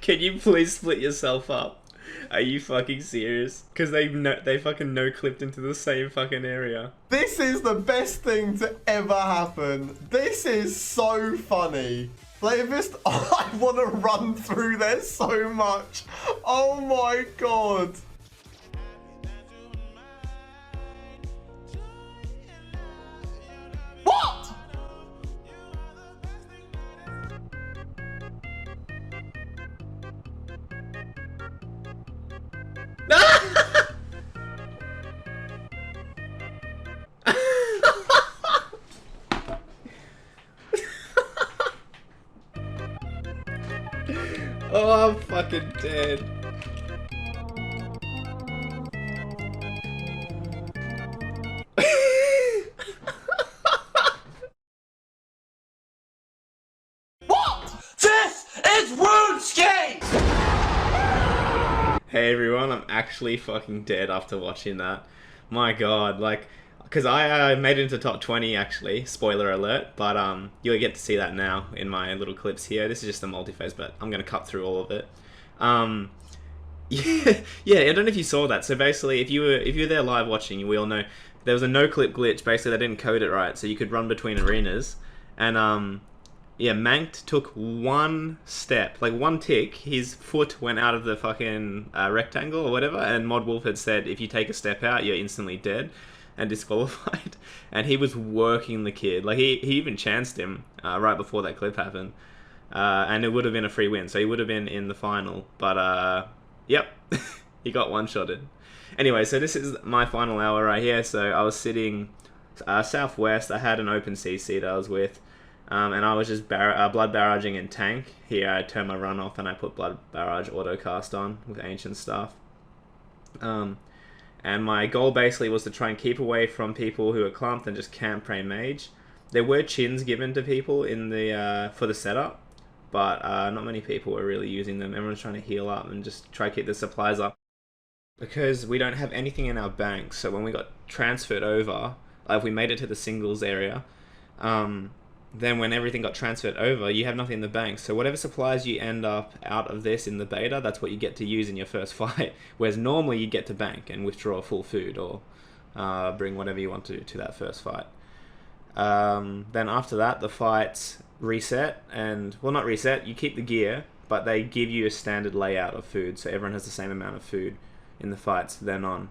Can you please split yourself up? Are you fucking serious? Because they fucking no-clipped into the same fucking area. This is the best thing to ever happen. This is so funny. Like, just, I want to run through there so much. Oh my god. What? Oh, I'm fucking dead. What? This is RuneScape! Hey everyone, I'm actually fucking dead after watching that. My god, like, because I made it into top 20 actually, spoiler alert, but you'll get to see that now in my little clips here. This is just the multi-phase, but I'm going to cut through all of it. Yeah, I don't know if you saw that. So basically, if you were there live watching, we all know there was a no-clip glitch. Basically, they didn't code it right, so you could run between arenas. And yeah, Manked took one step, like one tick. His foot went out of the fucking rectangle or whatever, and Mod Wolf had said, if you take a step out, you're instantly dead and disqualified. And he was working the kid. Like, he even chanced him right before that clip happened. And it would have been a free win, so he would have been in the final. But, yep, he got one-shotted. Anyway, so this is my final hour right here. So I was sitting southwest. I had an open CC that I was with. And I was just blood barraging in tank. Here I turned my run off and I put blood barrage autocast on with ancient stuff. And my goal basically was to try and keep away from people who are clumped and just camp pray mage. There were chins given to people in the for the setup, but not many people were really using them. Everyone's trying to heal up and just try to keep the supplies up. Because we don't have anything in our bank, so when we got transferred over, like if we made it to the singles area, then when everything got transferred over, you have nothing in the bank. So whatever supplies you end up out of this in the beta, that's what you get to use in your first fight. Whereas normally you get to bank and withdraw full food or bring whatever you want to that first fight. Then after that, the fights reset and, well, not reset, you keep the gear, but they give you a standard layout of food. So everyone has the same amount of food in the fights then on,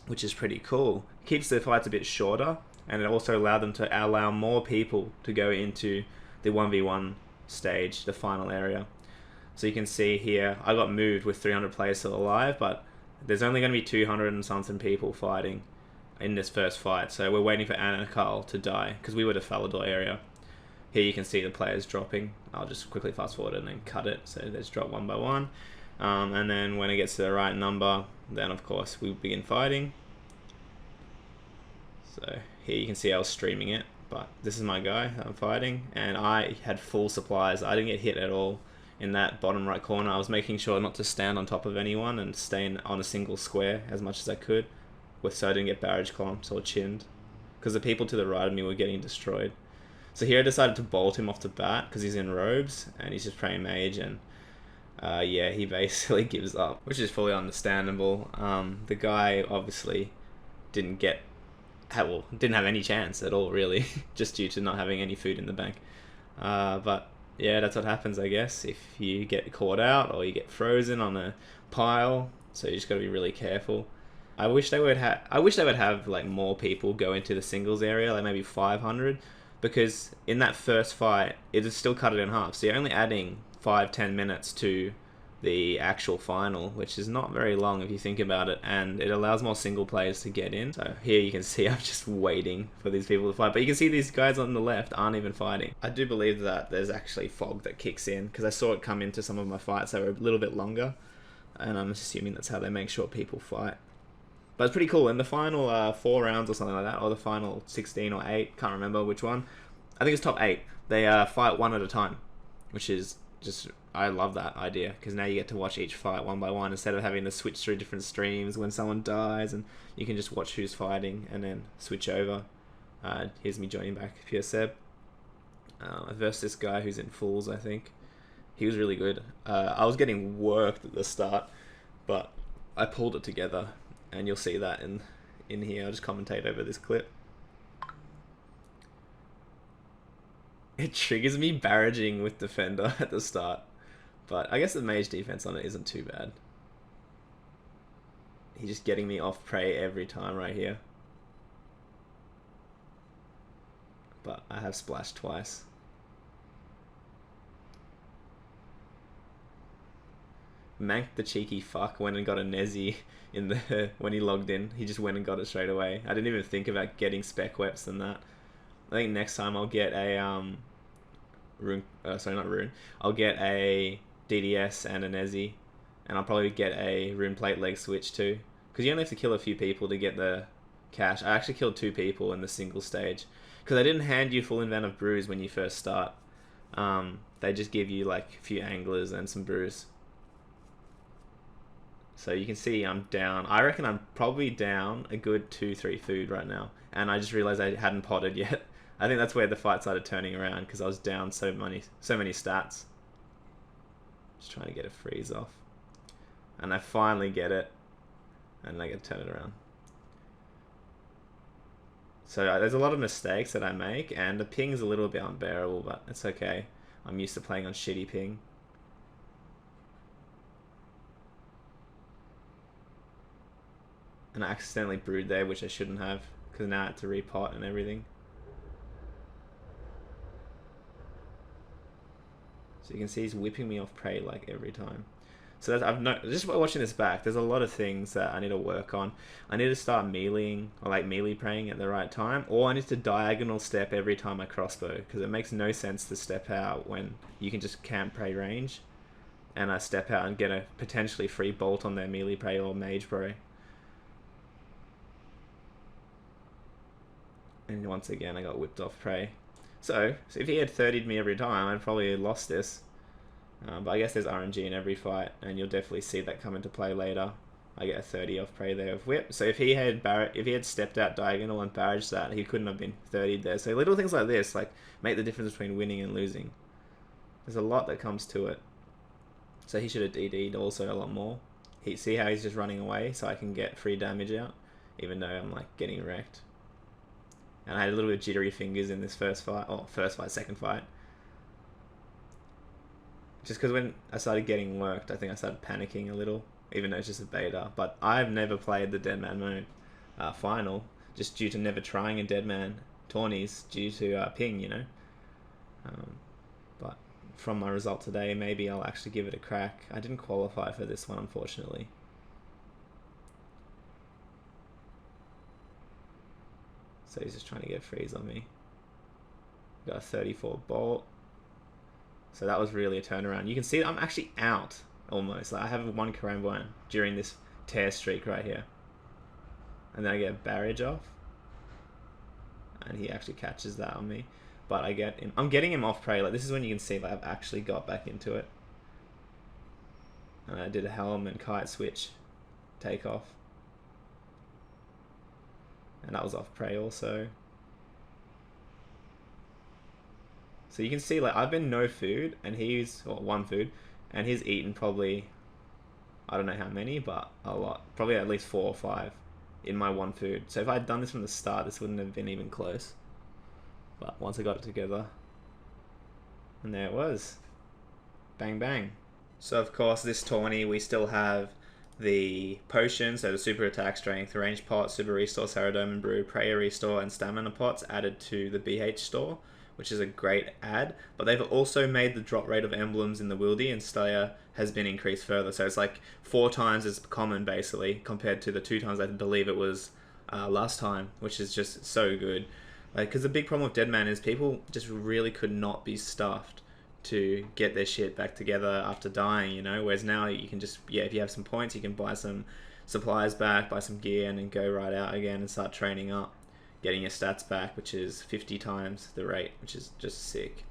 which is pretty cool. Keeps the fights a bit shorter. And it also allowed them to allow more people to go into the 1v1 stage, the final area. So you can see here, I got moved with 300 players still alive, but there's only going to be 200 and something people fighting in this first fight. So we're waiting for Anakal to die, because we were the Falador area. Here you can see the players dropping. I'll just quickly fast forward and then cut it. So they just drop one by one. And then when it gets to the right number, then of course we begin fighting. So here you can see I was streaming it, but this is my guy that I'm fighting, and I had full supplies. I didn't get hit at all in that bottom right corner. I was making sure not to stand on top of anyone and stay on a single square as much as I could, so I didn't get barrage clumped or chinned, because the people to the right of me were getting destroyed. So here I decided to bolt him off the bat because he's in robes and he's just praying mage, and yeah, he basically gives up, which is fully understandable. The guy obviously didn't have any chance at all, really, just due to not having any food in the bank. But yeah, that's what happens, I guess, if you get caught out or you get frozen on a pile. So you just got to be really careful. I wish they would have like more people go into the singles area, like maybe 500, because in that first fight it is still cut it in half. So you're only adding 5-10 minutes to the actual final, which is not very long if you think about it, and it allows more single players to get in. So here you can see I'm just waiting for these people to fight, but you can see these guys on the left aren't even fighting. I do believe that there's actually fog that kicks in, because I saw it come into some of my fights that were a little bit longer, and I'm assuming that's how they make sure people fight. But it's pretty cool. In the final 4 rounds or something like that, or the final 16 or 8, can't remember which one, I think it's top 8, they fight one at a time, which is just, I love that idea, because now you get to watch each fight one by one instead of having to switch through different streams when someone dies, and you can just watch who's fighting and then switch over. Here's me joining back, Pure Seb. Versus this guy who's in Fools, I think. He was really good. I was getting worked at the start, but I pulled it together, and you'll see that in here. I'll just commentate over this clip. It triggers me barraging with defender at the start, but I guess the mage defense on it isn't too bad. He's just getting me off prey every time right here. But I have splashed twice. Manked the cheeky fuck went and got a nh'd in the when he logged in. He just went and got it straight away. I didn't even think about getting spec weps and that. I think next time I'll get a rune. Sorry, not rune. I'll get a DDS and a nh'd, and I'll probably get a rune plate leg switch too. Because you only have to kill a few people to get the cash. I actually killed 2 people in the single stage. Because they didn't hand you full invent of brews when you first start. They just give you like a few anglers and some brews. So you can see I'm down. I reckon I'm probably down a good 2-3 food right now. And I just realized I hadn't potted yet. I think that's where the fight started turning around, because I was down so many stats. Just trying to get a freeze off. And I finally get it. And I get to turn it around. So there's a lot of mistakes that I make, and the ping's a little bit unbearable, but it's okay. I'm used to playing on shitty ping. And I accidentally brewed there, which I shouldn't have, because now I had to repot and everything. So you can see he's whipping me off prey like every time. So just by watching this back, there's a lot of things that I need to work on. I need to start meleeing, or like melee praying at the right time, or I need to diagonal step every time I crossbow, because it makes no sense to step out when you can just camp prey range, and I step out and get a potentially free bolt on their melee prey or mage prey. And once again, I got whipped off prey. So if he had 30'd me every time, I'd probably lost this. But I guess there's RNG in every fight, and you'll definitely see that come into play later. I get a 30 off prey there of whip. So if he had stepped out diagonal and barraged that, he couldn't have been 30'd there. So little things like this like make the difference between winning and losing. There's a lot that comes to it. So he should have DD'd also a lot more. See how he's just running away, so I can get free damage out, even though I'm like getting wrecked. And I had a little bit of jittery fingers in this second fight. Just because when I started getting worked, I think I started panicking a little, even though it's just a beta. But I've never played the Deadman mode final, just due to never trying a Deadman tourneys due to ping, you know. But from my result today, maybe I'll actually give it a crack. I didn't qualify for this one, unfortunately. So he's just trying to get a freeze on me. Got a 34 bolt. So that was really a turnaround. You can see that I'm actually out almost. Like I have 1 ᵇᵉᵗᵃ during this tear streak right here. And then I get a barrage off. And he actually catches that on me. But I'm getting him off prey. Like this is when you can see like I've actually got back into it. And I did a helm and kite switch takeoff. And that was off prey also. So you can see like I've been no food and he's, or 1 food, and he's eaten probably, I don't know how many, but a lot. Probably at least 4 or 5 in my 1 food. So if I had done this from the start, this wouldn't have been even close. But once I got it together, and there it was. Bang bang. So of course this tourney we still have the potions, so the super attack strength, range pot, super restore, Saradomin brew, prayer restore, and stamina pots added to the BH store, which is a great add. But they've also made the drop rate of emblems in the wildy and Slayer has been increased further. So it's like 4 times as common basically compared to the 2 times I believe it was last time, which is just so good. Like, because the big problem with Deadman is people just really could not be stuffed to get their shit back together after dying, you know, whereas now you can just, yeah, if you have some points, you can buy some supplies back, buy some gear, and then go right out again and start training up, getting your stats back, which is 50 times the rate, which is just sick.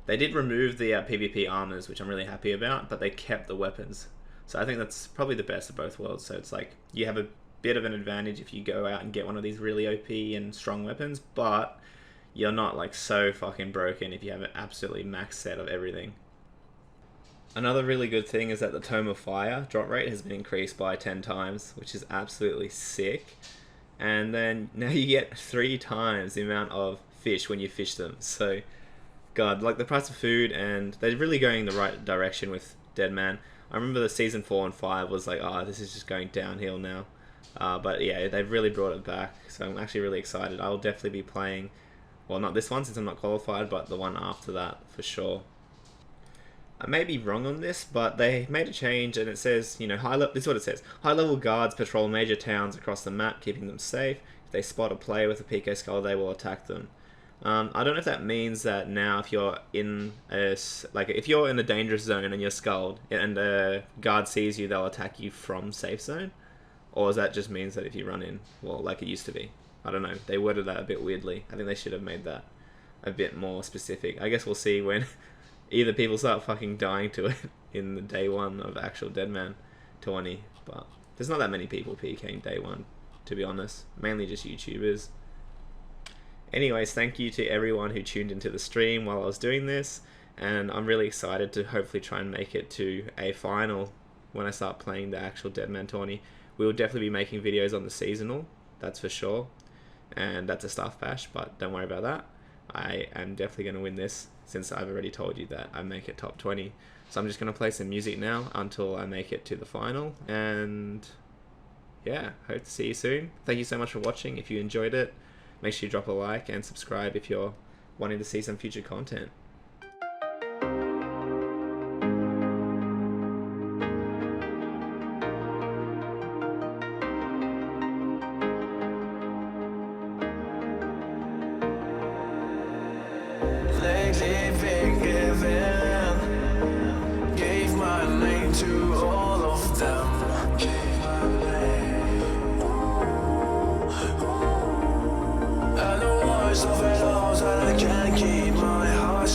They did remove the PvP armors, which I'm really happy about, but they kept the weapons. So I think that's probably the best of both worlds. So it's like, you have a bit of an advantage if you go out and get one of these really OP and strong weapons, but you're not like so fucking broken if you have an absolutely max set of everything. Another really good thing is that the Tome of Fire drop rate has been increased by 10 times, which is absolutely sick. And then now you get 3 times the amount of fish when you fish them. So, God, like the price of food, and they're really going the right direction with Deadman. I remember the season 4 and 5 was like, oh, this is just going downhill now. But yeah, they've really brought it back. So I'm actually really excited. I'll definitely be playing, well, not this one since I'm not qualified, but the one after that for sure. I may be wrong on this, but they made a change and it says, you know, this is what it says. High-level guards patrol major towns across the map, keeping them safe. If they spot a player with a PK skull, they will attack them. I don't know if that means that now if you're in if you're in a dangerous zone and you're skulled and the guard sees you, they'll attack you from safe zone. Or does that just means that if you run in, well, like it used to be? I don't know. They worded that a bit weirdly. I think they should have made that a bit more specific. I guess we'll see when either people start fucking dying to it in the day 1 of actual Deadman tourney, but there's not that many people PKing day 1, to be honest. Mainly just YouTubers. Anyways, thank you to everyone who tuned into the stream while I was doing this, and I'm really excited to hopefully try and make it to a final when I start playing the actual Deadman tourney. We will definitely be making videos on the seasonal, that's for sure, and that's a staff bash, but don't worry about that. I am definitely going to win this, since I've already told you that I make it top 20. So I'm just going to play some music now until I make it to the final. And yeah, hope to see you soon. Thank you so much for watching. If you enjoyed it, make sure you drop a like and subscribe if you're wanting to see some future content. Lately been given, gave my name to all of them. And the worst of it all is that I can't keep my heart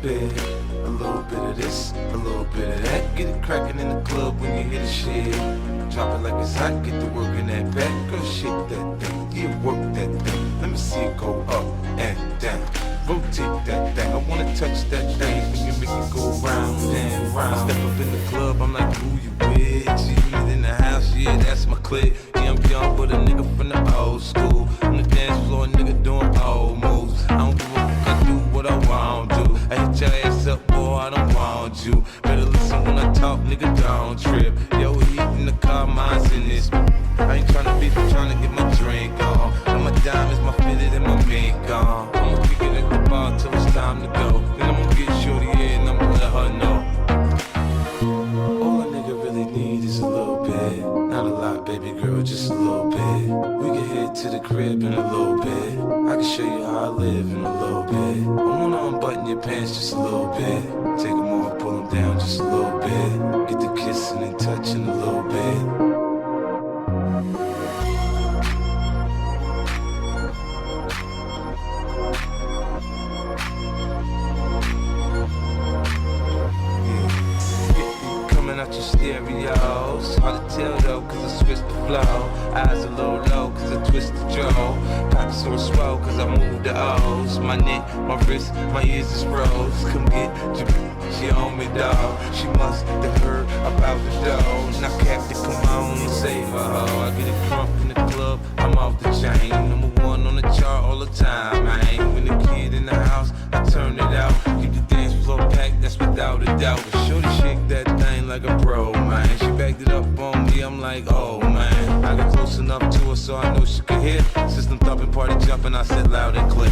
bit. A little bit of this, a little bit of that. Get it crackin' in the club when you hear the shit. Drop it like it's hot, get to work in that back. Girl, shake that thing, yeah, work that thing. Let me see it go up and down. Rotate that thing, I wanna touch that thing. When you make it go round and round. I step up in the club, I'm like, who you with? G in the house, yeah, that's my clique. Yeah, I'm young, but a nigga from the old school. On the dance floor, nigga doing old moves. I don't give a fuck, I do what I want to. I hit your ass up, boy, I don't want you. Better listen when I talk, nigga, don't trip. Yo, heat in the car, mine's in this. I ain't tryna beat, I'm tryna get my drink on. And my diamonds, my fitted, and my mink on. I'ma kick it at the bar till it's time to go. Then I'ma get shorty in and I'ma let her know. All a nigga really need is a little bit. Not a lot, baby girl, just a little bit. We can head to the crib in a little bit. I can show you how I live in a little bit. I wanna unbutton your pants just a little bit. Take them off, pull them down just a little bit. Get the kissing and touching a little bit. Out your stereos. Hard to tell though, cause I switched the flow. Eyes a little low, cause I twist the jaw. Pockets so swole, cause I move the O's. My neck, my wrist, my ears is froze. Come get your she on me, dawg. She must have heard about the dough. Now Captain, come on and save her hoe. I get it crunk in the club, I'm off the chain. Number one on the chart all the time. I ain't when the kid in the house, I turn it out. Keep the dance floor packed, that's without a doubt. But shorty shake that thing like a pro, man. She backed it up on me, I'm like, oh man. I got close enough to her so I know she could hear. System thumping, party jumping, I said loud and clear.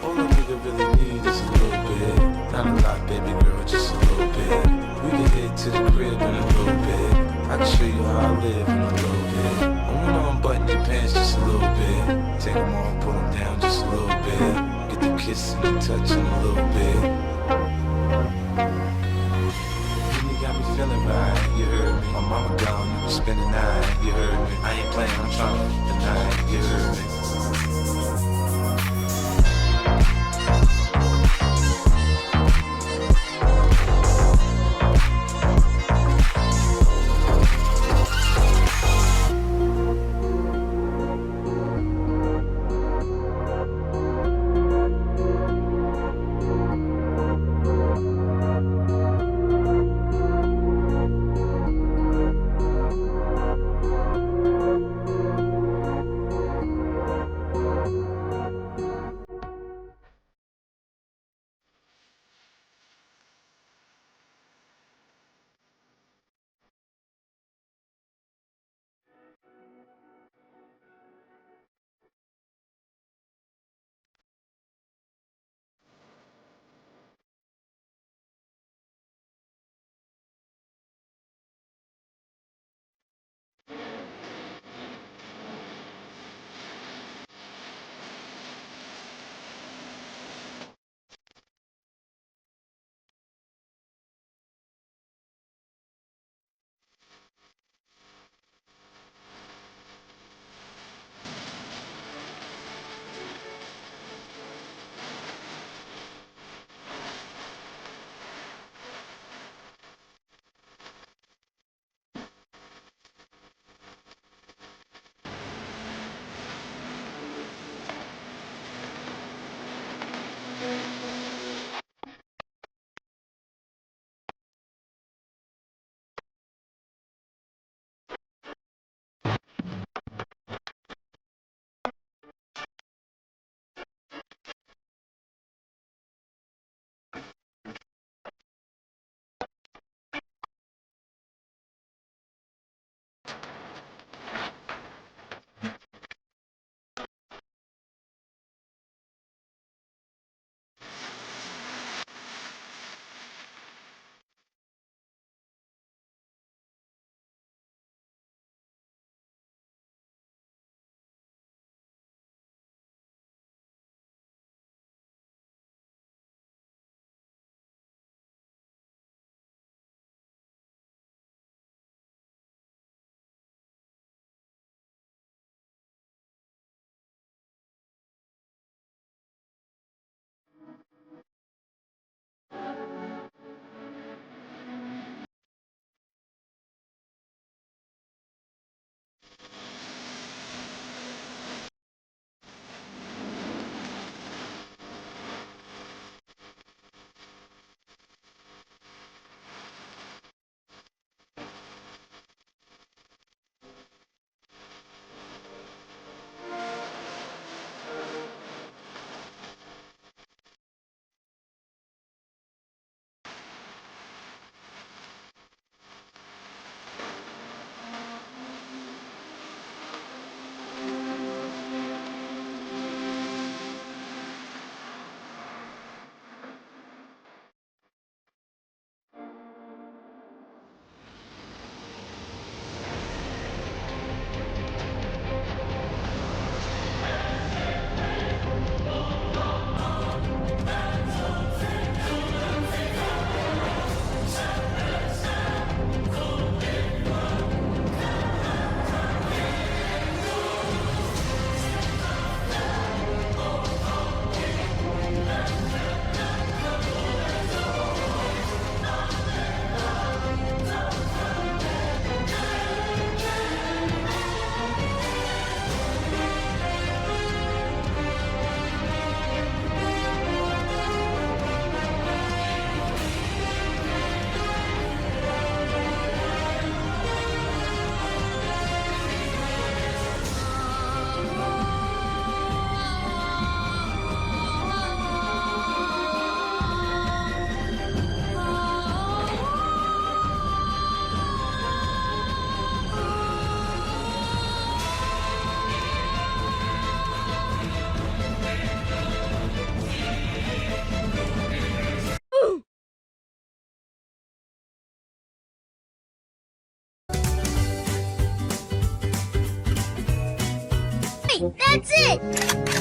All a nigga really need is a little bit. Not a lot, baby girl, just a little bit. We can head to the crib in a little bit. I can show you how I live in a little bit. I wanna unbutton your pants just a little bit. Take them off, pull them down just a little bit. Get the kissing and touching a little bit. Got me feeling right, you heard me. My mama gone, you can spend the night, you heard me. I ain't playing, I'm trying to deny, you heard me. Hey, that's it!